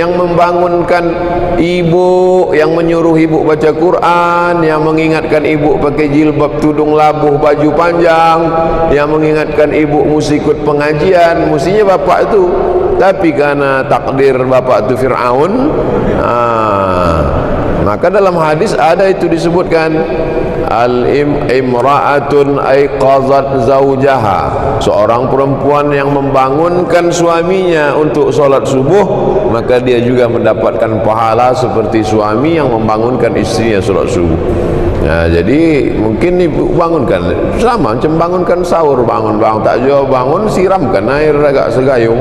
yang membangunkan ibu, yang menyuruh ibu baca Quran, yang mengingatkan ibu pakai jilbab, tudung labuh, baju panjang, yang mengingatkan ibu mesti ikut pengajian, mestinya bapak itu. Tapi karena takdir bapak itu Fir'aun, maka dalam hadis ada itu disebutkan imra'atun aiqazat zawjaha, seorang perempuan yang membangunkan suaminya untuk solat subuh, maka dia juga mendapatkan pahala seperti suami yang membangunkan istrinya solat subuh. Nah, jadi mungkin ibu bangunkan sama macam bangunkan sahur, bangun tak jauh bangun, siramkan air agak segayung.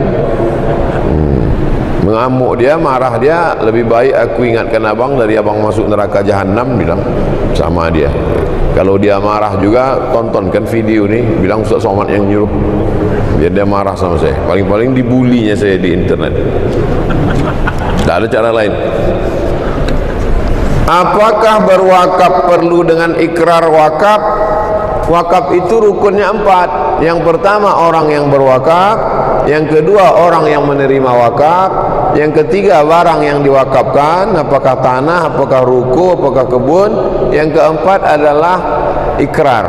Mengamuk dia, marah dia, lebih baik aku ingatkan abang dari abang masuk neraka jahanam, bilang sama dia. Kalau dia marah juga, tontonkan video nih, bilang Ustaz Somad yang nyuruh, biar dia marah sama saya. Paling-paling dibulinya saya di internet. Tak ada cara lain. Apakah berwakaf perlu dengan ikrar wakaf? Wakaf itu rukunnya 4. Yang pertama orang yang berwakaf, yang kedua orang yang menerima wakaf, yang ketiga barang yang diwakafkan, apakah tanah, apakah ruko, apakah kebun, yang keempat adalah ikrar.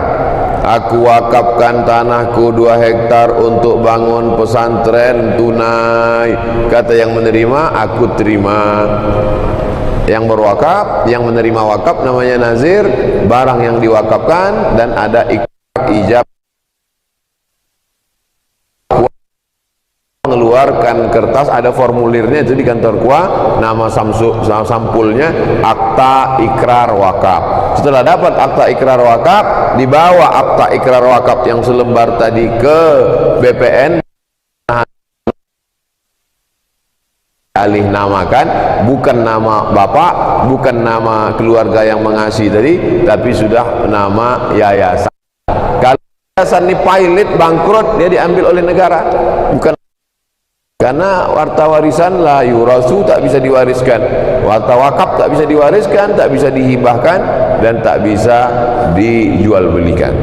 Aku wakafkan tanahku 2 hektar untuk bangun pesantren tunai. Kata yang menerima, aku terima. Yang berwakaf, yang menerima wakaf namanya nazir, barang yang diwakafkan, dan ada ikrar ijab, mengeluarkan kertas, ada formulirnya itu di kantor KUA, nama sampulnya akta ikrar wakaf. Setelah dapat akta ikrar wakaf, dibawa akta ikrar wakaf yang selembar tadi ke BPN, alih namakan, bukan nama bapak, bukan nama keluarga yang mengasihi tadi, tapi sudah nama yayasan. Kalau yayasan ini pilot bangkrut, dia diambil oleh negara, bukan. Karena harta warisan la yurasu, tak bisa diwariskan, harta wakaf tak bisa diwariskan, tak bisa dihibahkan, dan tak bisa dijual belikan.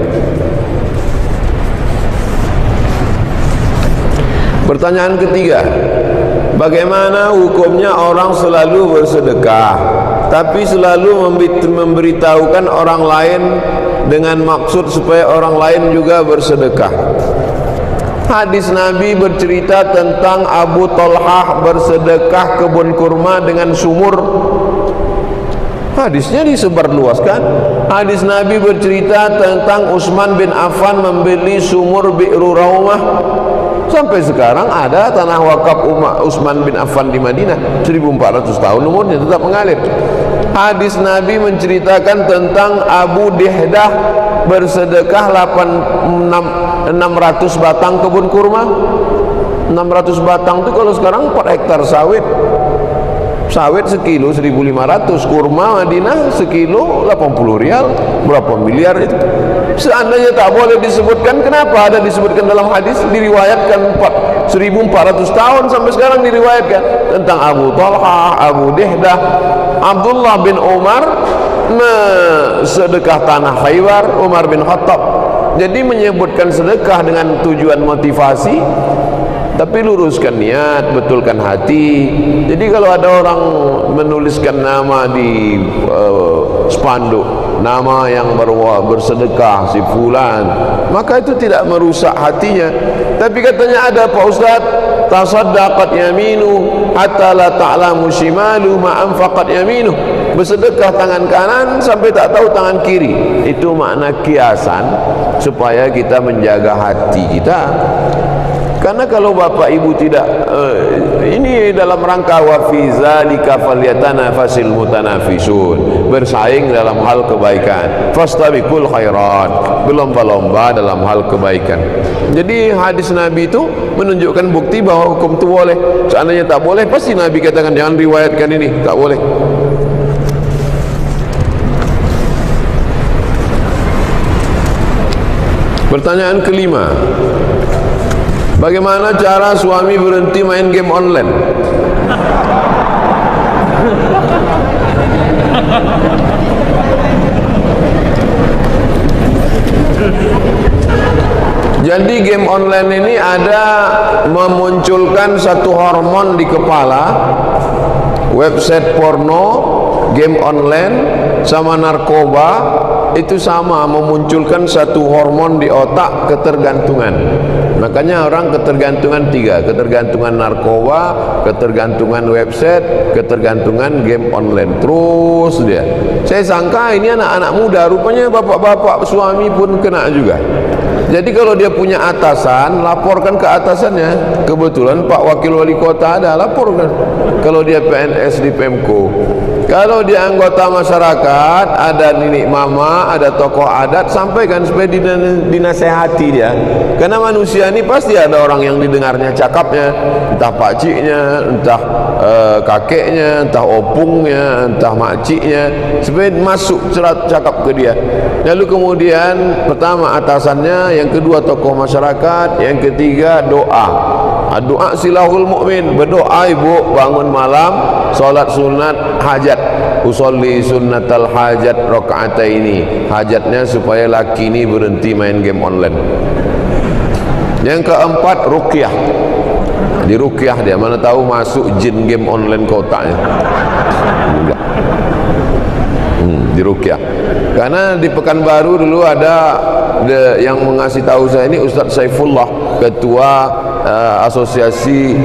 Pertanyaan ketiga, bagaimana hukumnya orang selalu bersedekah tapi selalu memberitahukan orang lain dengan maksud supaya orang lain juga bersedekah? Hadis Nabi bercerita tentang Abu Talhah bersedekah kebun kurma dengan sumur. Hadisnya disebarluaskan. Hadis Nabi bercerita tentang Utsman bin Affan membeli sumur Bi'ru Raumah. Sampai sekarang ada tanah wakaf Utsman bin Affan di Madinah, 1400 tahun umurnya tetap mengalir. Hadis Nabi menceritakan tentang Abu Dihdah bersedekah 600 batang kebun kurma. 600 batang itu kalau sekarang 4 hektar sawit. Sawit sekilo 1.500, kurma Madinah sekilo 80 rial, berapa miliar itu? Seandainya tak boleh disebutkan, kenapa ada disebutkan dalam hadis? Diriwayatkan 1400 tahun sampai sekarang diriwayatkan tentang Abu Talhah, Abu Dihdah. Abdullah bin Umar sedekah tanah Khaybar, Umar bin Khattab. Jadi menyebutkan sedekah dengan tujuan motivasi, tapi luruskan niat, betulkan hati. Jadi kalau ada orang menuliskan nama di spanduk, nama yang bersedekah si fulan, maka itu tidak merusak hatinya. Tapi katanya ada Pak Ustaz, tasaddaqat yaminu hatta la ta'lamu shimalu ma anfaqat yaminu. Bersedekah tangan kanan sampai tak tahu tangan kiri. Itu makna kiasan supaya kita menjaga hati kita. Karena kalau bapak ibu tidak ini dalam rangka wa fi zalika falyatanafasil mutanafisun, bersaing dalam hal kebaikan, fastabiqul khairat, berlomba-lomba dalam hal kebaikan. Jadi hadis Nabi itu menunjukkan bukti bahwa hukum itu boleh. Seandainya tak boleh, pasti Nabi katakan jangan riwayatkan ini, tak boleh. Pertanyaan kelima, bagaimana cara suami berhenti main game online? Jadi game online ini ada memunculkan satu hormon di kepala Website porno, game online, sama narkoba itu sama memunculkan satu hormon di otak, ketergantungan. Makanya orang ketergantungan tiga: ketergantungan narkoba, ketergantungan website, ketergantungan game online. Terus dia. Saya sangka ini anak-anak muda, rupanya bapak-bapak suami pun kena juga. Jadi kalau dia punya atasan, laporkan ke atasannya. Kebetulan Pak Wakil Wali Kota ada, laporkan. Kalau dia PNS di Pemko. Kalau dia anggota masyarakat, ada nenek mama, ada tokoh adat, sampaikan supaya dinasehati dia. Karena manusia ini pasti ada orang yang didengarnya cakapnya, entah pakciknya, entah kakeknya, entah opungnya, entah makciknya, supaya masuk cerat cakap ke dia. Lalu kemudian pertama atasannya, yang kedua tokoh masyarakat, yang ketiga doa. Doa silahul mukmin, berdoa ibu bangun malam, solat sunat hajat, usolli sunnatal hajat rakaataini, hajatnya supaya laki ini berhenti main game online. Yang keempat ruqyah, di ruqyah dia, mana tahu masuk jin game online ke otaknya. Enggak. Di ruqyah. Karena di Pekanbaru dulu ada yang mengasih tahu saya ini Ustaz Saifullah, ketua Asosiasi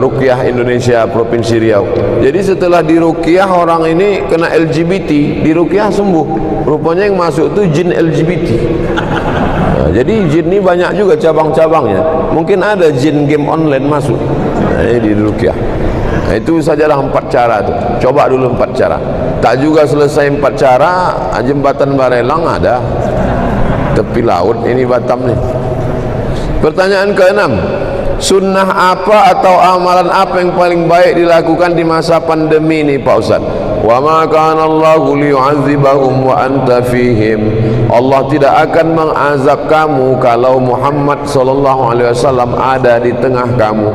Ruqyah Indonesia Provinsi Riau. Jadi setelah di ruqyah orang ini kena LGBT, di ruqyah sembuh. Rupanya yang masuk itu jin LGBT. Jadi jin ini banyak juga cabang-cabangnya. Mungkin ada jin game online masuk. Ini di ruqyah. Itu sajalah 4 cara tuh. Coba dulu 4 cara. Tak juga selesai 4 cara, jembatan Barelang ada. Tepi laut ini Batam nih. Pertanyaan ke-6, sunnah apa atau amalan apa yang paling baik dilakukan di masa pandemi ini Pak Ustaz? Wa ma kana Allahu liyu'adzibahum wa anta fihim. Allah tidak akan mengazab kamu kalau Muhammad sallallahu alaihi wasallam ada di tengah kamu.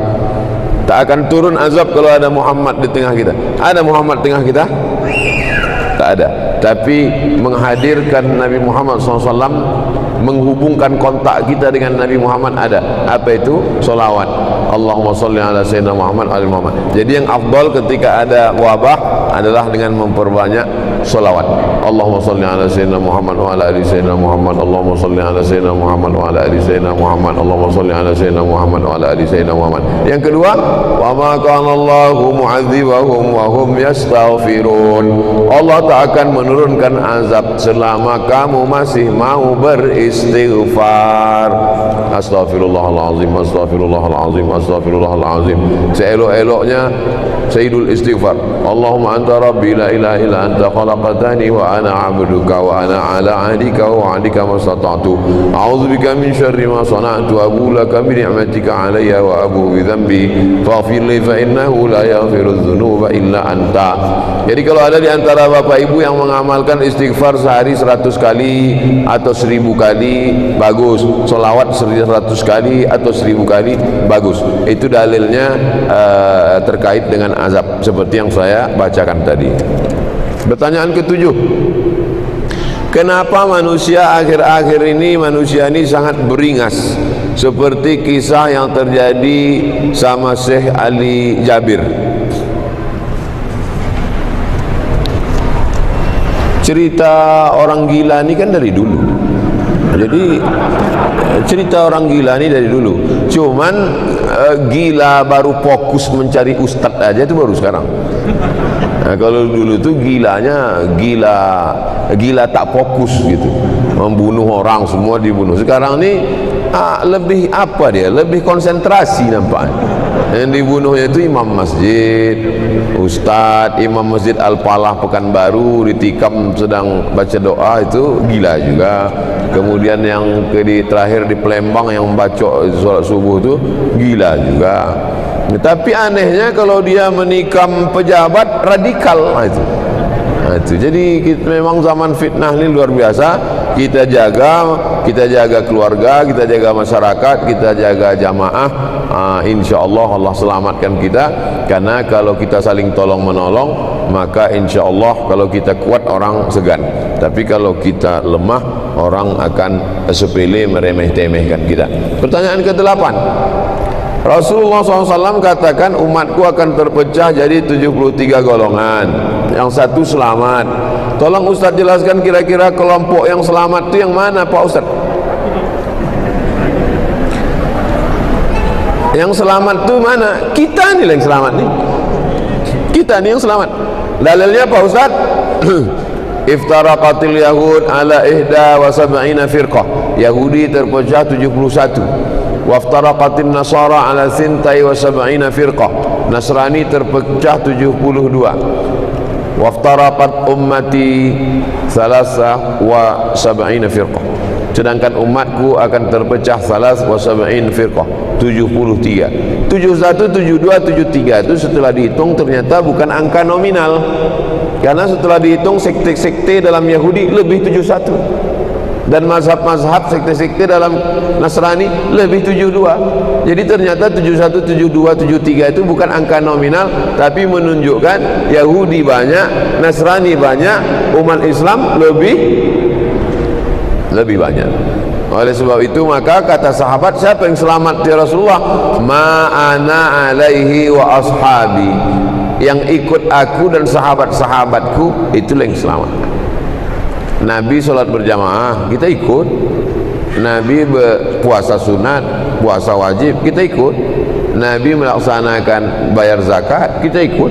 Tak akan turun azab kalau ada Muhammad di tengah kita. Ada Muhammad di tengah kita? Tak ada. Tapi menghadirkan Nabi Muhammad SAW, menghubungkan kontak kita dengan Nabi Muhammad ada. Apa itu? Solawat. Allahumma salli ala sayyidina Muhammad ala Muhammad. Jadi yang afdal ketika ada wabah adalah dengan memperbanyak solawat. Allahumma salli ala sayyidina Muhammad wa ala ali sayyidina Muhammad. Allahumma salli ala sayyidina Muhammad wa ala ali sayyidina Muhammad. Allahumma salli ala sayyidina Muhammad wa ala ali sayyidina Muhammad. Yang kedua, wa ma kana Allahu mu'adzibahum wa hum yastaghfirun. Allah tak akan menurunkan azab selama kamu masih mau beristighfar. Astaghfirullahalazim, astaghfirullahalazim, astaghfirullahalazim. Seelok-eloknya sayyidul istighfar. Allahumma anta rabbi la ilaha illa anta khalaqtani wa ana 'abduka wa ana 'ala 'ahdika wa 'adika mastata'tu. A'udzubika min syarri ma sana'tu, abu laka bi ni'matika 'alayya wa abu bi dhanbi faghfir li fa innahu la yaghfiru dzunuba illa anta. Jadi kalau ada di antara Bapak Ibu yang mengamalkan istighfar sehari 100 kali atau 1000 kali, bagus. Solawat 100 kali atau 1000 kali, bagus. Itu dalilnya terkait dengan azab seperti yang saya bacakan tadi. Pertanyaan ke-7, kenapa manusia akhir-akhir ini sangat beringas seperti kisah yang terjadi sama Syekh Ali Jabir? Cerita orang gila ini kan dari dulu. Jadi cerita orang gila ini dari dulu. Cuman gila baru fokus mencari ustadz aja itu baru sekarang. Nah, kalau dulu tuh gilanya gila tak fokus gitu, membunuh orang semua dibunuh. Sekarang ini lebih apa dia? Lebih konsentrasi nampaknya. Yang dibunuhnya itu imam masjid, ustadz, imam masjid Al-Falah Pekanbaru ditikam sedang baca doa, itu gila juga. Kemudian yang terakhir di Palembang yang baca sholat subuh itu gila juga. Tapi anehnya kalau dia menikam pejabat radikal, itu. Jadi memang zaman fitnah ini luar biasa. Kita jaga keluarga, kita jaga masyarakat, kita jaga jamaah. Insya Allah Allah selamatkan kita. Karena kalau kita saling tolong menolong, maka insya Allah kalau kita kuat orang segan. Tapi kalau kita lemah, orang akan sepele meremeh-temehkan kita. Pertanyaan ke-8, Rasulullah SAW katakan umatku akan terpecah jadi 73 golongan. Yang satu selamat. Tolong Ustaz jelaskan kira-kira kelompok yang selamat itu yang mana Pak Ustaz? Yang selamat itu mana? Kita nih yang selamat nih. Kita nih yang selamat. Dalilnya Pak Ustaz? Iftaraqatil yahud ala ihda wa sab'ina firqah. Yahudi terpecah 71. Waftaraqatin nasara ala thintai wa sab'ina firqah. Nasrani terpecah 72. Waftaraqat ummati thalatha wa sab'ina firqah. Sedangkan umatku akan terpecah salas wa sab'in firqah, 73. 71, 72, 73 itu setelah dihitung ternyata bukan angka nominal. Karena setelah dihitung sekte-sekte dalam Yahudi lebih 71. Dan mazhab-mazhab sekte-sekte dalam Nasrani lebih 72. Jadi ternyata 71, 72, 73 itu bukan angka nominal, tapi menunjukkan Yahudi banyak, Nasrani banyak, umat Islam lebih banyak. Oleh sebab itu maka kata sahabat, siapa yang selamat ya Rasulullah? Ma ana alaihi wa ashabi. Yang ikut aku dan sahabat-sahabatku itulah yang selamat. Nabi sholat berjamaah, kita ikut. Nabi puasa sunat, puasa wajib, kita ikut. Nabi melaksanakan bayar zakat, kita ikut.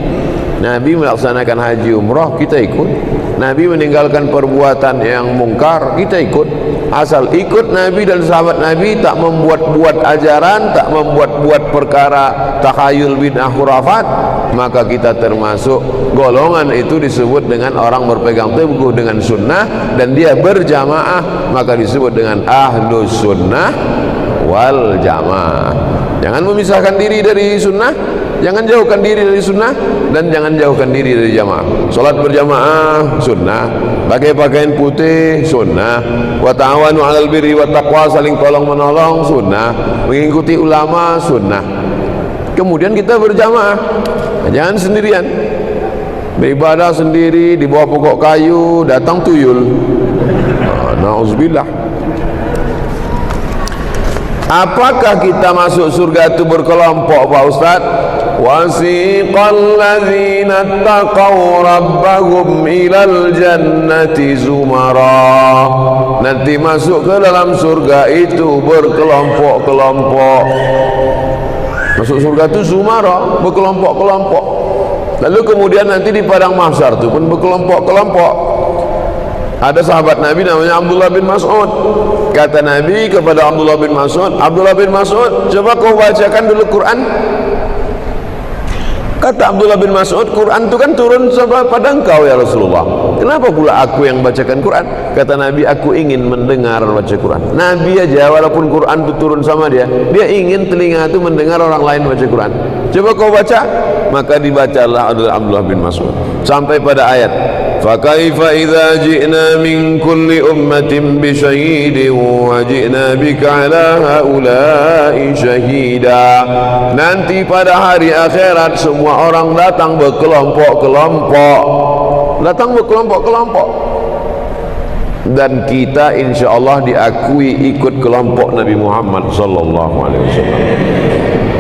Nabi melaksanakan haji umrah, kita ikut. Nabi meninggalkan perbuatan yang mungkar, kita ikut. Asal ikut Nabi dan sahabat Nabi, tak membuat-buat ajaran, tak membuat-buat perkara takhayul bid'ah khurafat, maka kita termasuk golongan itu disebut dengan orang berpegang teguh dengan sunnah dan dia berjamaah, maka disebut dengan ahlus sunnah wal jamaah. Jangan memisahkan diri dari sunnah, jangan jauhkan diri dari sunnah, dan jangan jauhkan diri dari jamaah. Salat berjamaah sunnah, pakai pakaian putih sunnah, wa ta'awanu 'alal birri wat taqwa, saling tolong menolong sunnah, mengikuti ulama sunnah. Kemudian kita berjamaah, jangan sendirian. Beribadah sendiri di bawah pokok kayu, datang tuyul. Nauzubillah. Apakah kita masuk surga itu berkelompok Pak Ustaz? Wasiqal ladzina taqaw rabbahum ilal jannati zumara. Nanti masuk ke dalam surga itu berkelompok-kelompok. Masuk surga itu zumara, berkelompok-kelompok. Lalu kemudian nanti di padang mahsyar itu pun berkelompok-kelompok. Ada sahabat Nabi namanya Abdullah bin Mas'ud. Kata Nabi kepada Abdullah bin Mas'ud, Abdullah bin Mas'ud, coba kau bacakan dulu Quran. Kata Abdullah bin Mas'ud, Quran itu kan turun pada engkau ya Rasulullah. Kenapa pula aku yang bacakan Quran? Kata Nabi, aku ingin mendengar baca Quran. Nabi aja walaupun Quran itu turun sama dia, dia ingin telinga itu mendengar orang lain baca Quran. Coba kau baca. Maka dibacalah Abdullah bin Mas'ud sampai pada ayat, fakaifa idza ji'na min kulli ummatin bi syahidin wa ji'na bika ala haula'i syahida. Nanti pada hari akhirat semua orang datang berkelompok-kelompok, dan kita insyaallah diakui ikut kelompok Nabi Muhammad sallallahu alaihi wasallam.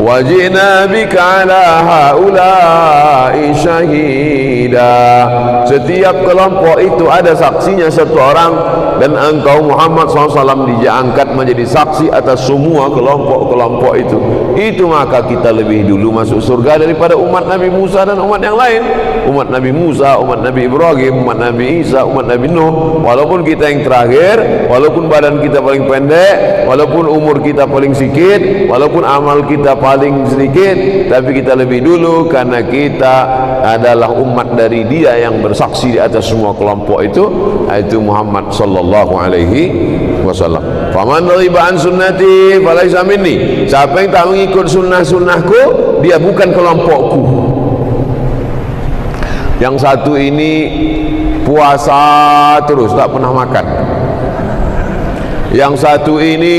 Wajina bika ala haula'i syahida. Setiap kelompok itu ada saksinya satu orang, dan engkau Muhammad SAW diangkat menjadi saksi atas semua kelompok-kelompok itu. Itu maka kita lebih dulu masuk surga daripada umat Nabi Musa dan umat yang lain. Umat Nabi Musa, umat Nabi Ibrahim, umat Nabi Isa, umat Nabi Nuh. Walaupun kita yang terakhir, walaupun badan kita paling pendek, walaupun umur kita paling sedikit, walaupun amal kita paling sedikit, tapi kita lebih dulu karena kita adalah umat dari dia yang bersaksi di atas semua kelompok itu, yaitu Muhammad sallallahu alaihi wasallam. Faman raghiba an sunnati falaysa minni. Siapa yang tak mengikut sunnah-sunnahku, dia bukan kelompokku. Yang satu ini puasa terus tak pernah makan. Yang satu ini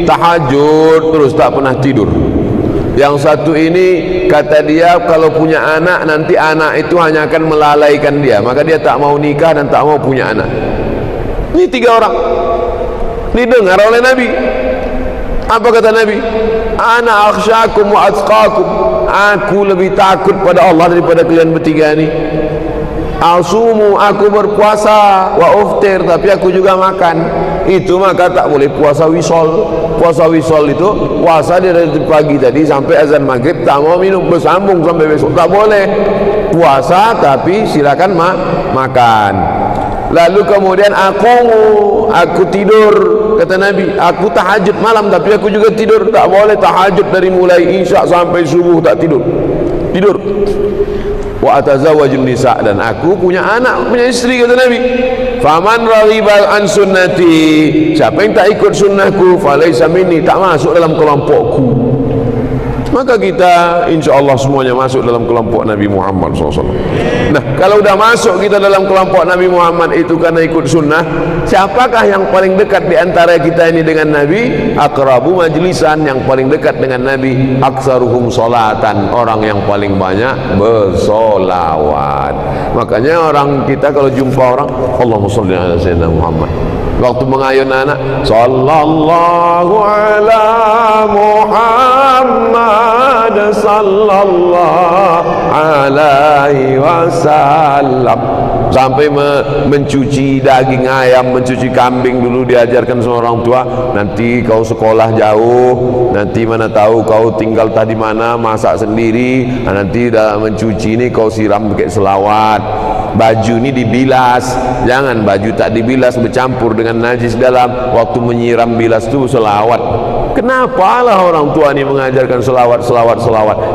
tahajud terus tak pernah tidur. Yang satu ini kata dia kalau punya anak nanti anak itu hanya akan melalaikan dia, maka dia tak mau nikah dan tak mau punya anak. Ini tiga orang didengar oleh Nabi. Apa kata Nabi? Ana akhsyakum wa atqakum. Aku lebih takut pada Allah daripada kalian bertiga ni. Asumu, aku berpuasa, wa uftir, tapi aku juga makan. Itu maka tak boleh puasa wisol. Puasa wisol itu puasa dari pagi tadi sampai azan maghrib, tak mau minum, bersambung sampai besok, tak boleh. Puasa tapi silakan makan. Lalu kemudian aku tidur, kata Nabi, aku tahajud malam tapi aku juga tidur. Tak boleh tahajud dari mulai isya sampai subuh tak tidur. Wa atazawwajun nisa, dan aku punya anak, punya istri, kata Nabi. Faman raghiba an sunnati, siapa yang tak ikut sunnahku, falaysa minni, tak masuk dalam kelompokku. Maka kita insyaAllah semuanya masuk dalam kelompok Nabi Muhammad SAW. Nah, kalau dah masuk kita dalam kelompok Nabi Muhammad itu karena ikut sunnah, siapakah yang paling dekat di antara kita ini dengan Nabi? Aqrabu majlisan, yang paling dekat dengan Nabi. Aksaruhum sholatan, orang yang paling banyak bersolawat. Makanya orang kita kalau jumpa orang, Allahumma sholli ala sayyidina Muhammad, waktu mengayun anak, sallallahu ala Muhammad sallallahu alaihi wasallam, sampai mencuci daging ayam, mencuci kambing dulu diajarkan sama orang tua. Nanti kau sekolah jauh, nanti mana tahu kau tinggal tadi mana, masak sendiri, nanti dah mencuci ini kau siram pakai selawat. Baju ini dibilas, jangan baju tak dibilas bercampur dengan najis dalam. Waktu menyiram bilas itu selawat. Kenapa lah orang tua ini mengajarkan selawat?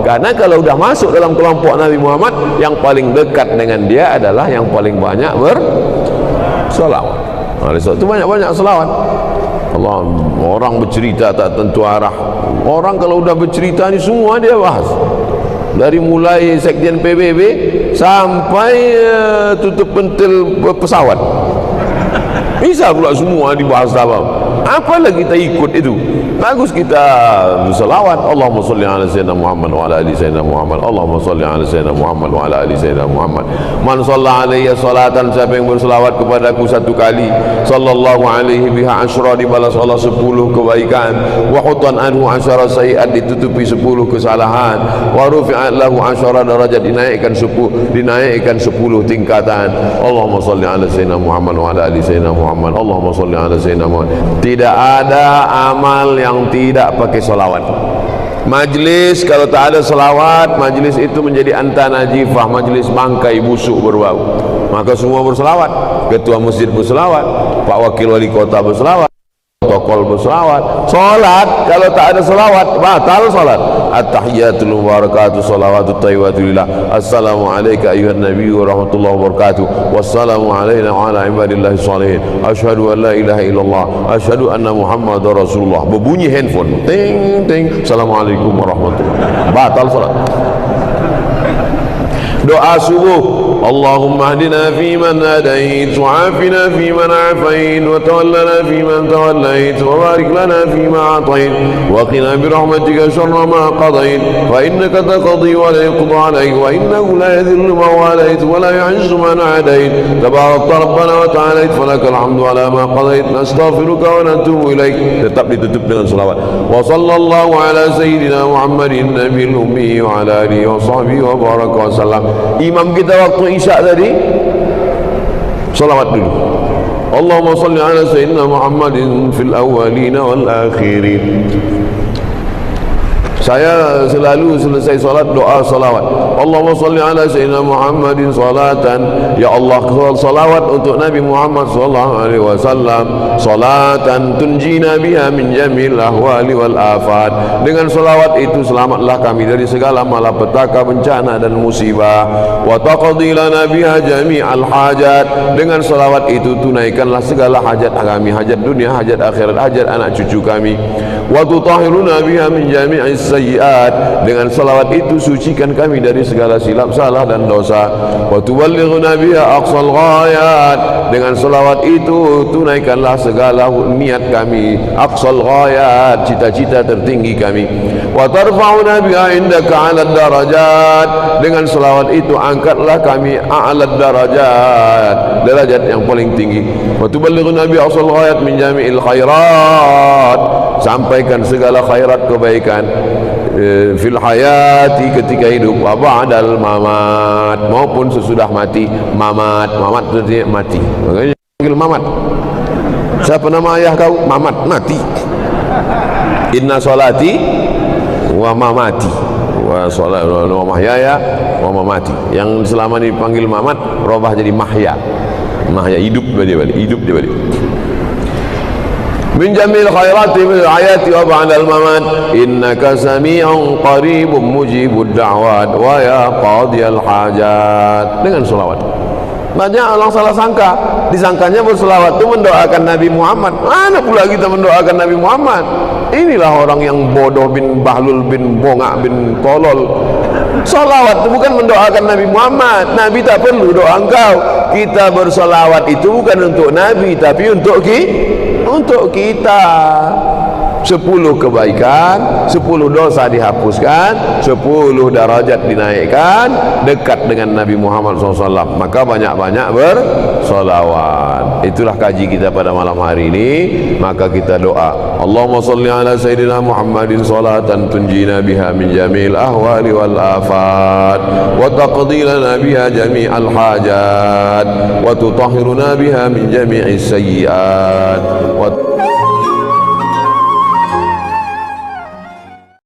Karena kalau sudah masuk dalam kelompok Nabi Muhammad, yang paling dekat dengan dia adalah yang paling banyak berselawat. Oleh sebab itu banyak-banyak selawat. Allah, orang bercerita tak tentu arah. Orang kalau sudah bercerita ni semua dia bahas. Dari mulai sekjen PBB sampai tutup pentil pesawat, bisa pula semua dibahas. Apa lagi kita ikut itu? Bagus kita berselawat. Allahumma sholli ala sayyidina Muhammad wa ala ali sayyidina Muhammad. Allahumma sholli ala sayyidina Muhammad wa ala ali sayyidina Muhammad. Man shalla alaihi salatan, siapa yang berselawat kepada aku satu kali, sallallahu alaihi biha asyra, dibalas Allah 10 kebaikan. Wa hutan anhu asyara sayiat, ditutupi 10 kesalahan. Wa rufi'at lahu asyara darajat, dinaikkan 10 tingkatan. Allahumma sholli ala sayyidina Muhammad wa ala ali sayyidina Muhammad. Allahumma sholli ala sayyidina Muhammad. Tidak ada amal yang tidak pakai salawat. Majlis kalau tak ada salawat, majlis itu menjadi anta najifah, majlis bangkai busuk berbau. Maka semua bersalawat. Ketua masjid bersalawat, Pak Wakil Wali Kota bersalawat, protokol bersalawat. Salat kalau tak ada salawat batal salat. At-tahiyatul mubarakatuh salawatut thayyibatullillah. Assalamu alayka ayyuhan nabiy wa rahmatullahi wa barakatuh. Wassalamu alayna wa ala ibadillahi shalihin. Asyhadu an la ilaha illallah, asyhadu anna Muhammadar Rasulullah. Berbunyi handphone, ting ting, assalamualaikum warahmatullahi. Batal salat. Doa subuh, Allahumma hdina fiman hadait, wa afina fiman afait, wa tawallana fiman tawallait, wa barik lana fima atait, wa qina birahmatika syarra ma qadait, fa innaka taqdi wa la yuqda alayk, wa innahu la yadhillu man walait, wa la yu'izzu man adait, tabarakta rabbana wa ta'alait, falakal hamdu ala ma qadait, nastaghfiruka wa natubu ilaik. Tetap ditutup dengan selawat. Wa sallallahu ala sayyidina Muhammadin nabiyil ummi wa ala alihi wa sahbihi wa baraka wa sallam. Imam kita waktu isya tadi salawat dulu. Allahumma salli ala sayyidina Muhammadin fil awwalina wal akhirin. Saya selalu selesai salat doa salawat. Allahumma salli ala sayyidina Muhammadin salatan, ya Allah salawat untuk Nabi Muhammad sallallahu alaihi wasallam, salatan tunjina biha min jamil ahwali wal afat. Dengan salawat itu selamatlah kami dari segala malapetaka, bencana dan musibah. Wa taqdi lana biha jami'al hajat. Dengan salawat itu tunaikanlah segala hajat kami, hajat dunia, hajat akhirat, hajat anak cucu kami. Wa tutahhiruna biha min jami'is sayyiat. Dengan salawat itu sucikan kami dari segala silap, salah dan dosa. Wa tuballighuna biha aqsal ghayat. Dengan salawat itu tunaikanlah segala niat kami, aqsal ghayat, cita-cita tertinggi kami. Wa tarfa'una biha indaka 'ala darajat. Dengan salawat itu angkatlah kami a'la darajat, derajat yang paling tinggi. Wa tuballighuna biha aqsal ghayat min jami'il khairat. sampaikan segala khairat kebaikan fil hayati ketika hidup, wa ba'dal mamat maupun sesudah mati. Mamat itu artinya mati, makanya panggil mamat. Siapa nama ayah kau? Mamat, mati. Inna salati wa mamati wa mahyaya wa mamati. Yang selama ini dipanggil mamat robah jadi mahya. Mahya, hidup dia balik, hidup dia balik. Min jamil khairati min ayati wa ba'dal mamat innaka sami'un qaribun mujibud da'wat wa ya qadiyal hajat. Dengan selawat. Banyak orang salah sangka, disangkanya berselawat itu mendoakan Nabi Muhammad. Mana pula kita mendoakan Nabi Muhammad? Inilah orang yang bodoh bin bahlul bin bongak bin tolol. Salawat itu bukan mendoakan Nabi Muhammad. Nabi tak perlu doa engkau. Kita bersalawat itu bukan untuk Nabi, tapi untuk kita. 10 kebaikan, 10 dosa dihapuskan, 10 darajat dinaikkan, dekat dengan Nabi Muhammad SAW. Maka banyak-banyak bersolawat. Itulah kaji kita pada malam hari ini. Maka kita doa, Allahumma salli ala Sayyidina Muhammadin salatan tunjina biha min jamil ahwali wal afat wa taqdi lana biha jami'al hajat wa tutahhiruna biha min jami'is sayyiat wa